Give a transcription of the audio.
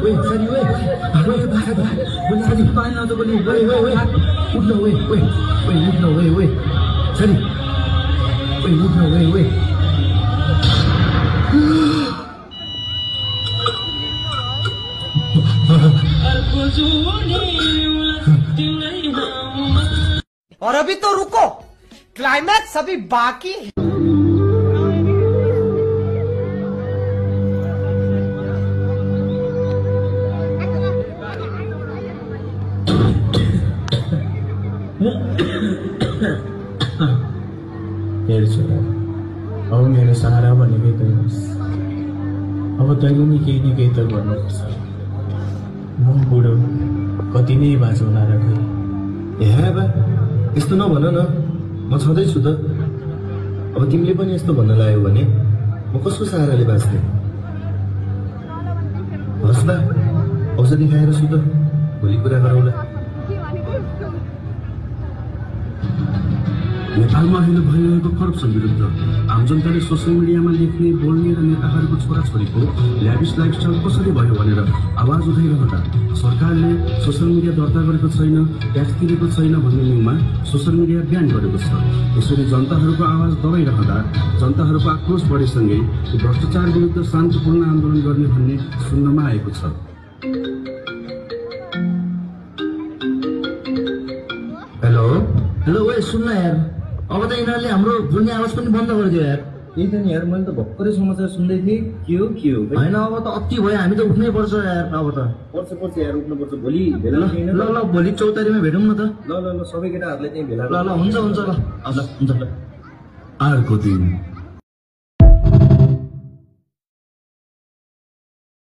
Weh, Sadi, weh. Boleh Sadi. Mana tu boleh? Weh. Udah, weh. Udah, weh. Sadi. Weh, udah, weh. और अभी तो रुको, climax अभी बाकी है। अब मेरो सहारा भनेकै तै होस्। अब तैँले नि केही त गर्नुपर्छ। म बुढो कति नै बाँचो होला र खै। हे बा, यस्तो नभन न, म छँदैछु त। अब तिमीले पनि यस्तो भन्न लाग्यो भने म कसको सहाराले बाँच्ने? हस् बा, औषधि खाएर सुत, भोलि कुरा गरौँला। नेपालमा अहिले भइरहेको करप्सन विरुद्ध आम जनताले सोसियल मिडियामा लेख्ने बोल्ने र नेताहरूको छोराछोरीको ल्याभिस लाइफस्टाइल कसरी भयो भनेर आवाज उठाइरहँदा सरकारले सोसियल मिडिया दर्ता गरेको छैन, ट्याक्स तिरेको छैन भन्ने न्युमा सोसियल मिडिया ब्यान गरेको छ। यसरी जनताहरूको आवाज दबाइरहँदा जनताहरूको आक्रोश बढेसँगै भ्रष्टाचार विरुद्ध शान्तिपूर्ण आन्दोलन गर्ने भन्ने सुन्नमा आएको छ। हेलो ओए, सुन्न यार, अब त यिनीहरूले हाम्रो बोल्ने आवाज पनि बन्द गरिदियो यार। त्यही त नि यार, मैले त भर्खरै समाचार सुन्दै थिएँ। के हो होइन, अब त अति भयो, हामी त उठ्नै पर्छ यार। अब त पर्छ यार, उठ्नुपर्छ। भोलि भेला ल भोलि 4 तारिखमा भेटौँ न त। ल सबै केटाहरूलाई त्यही भेला। ल हुन्छ ल। अर्को दिन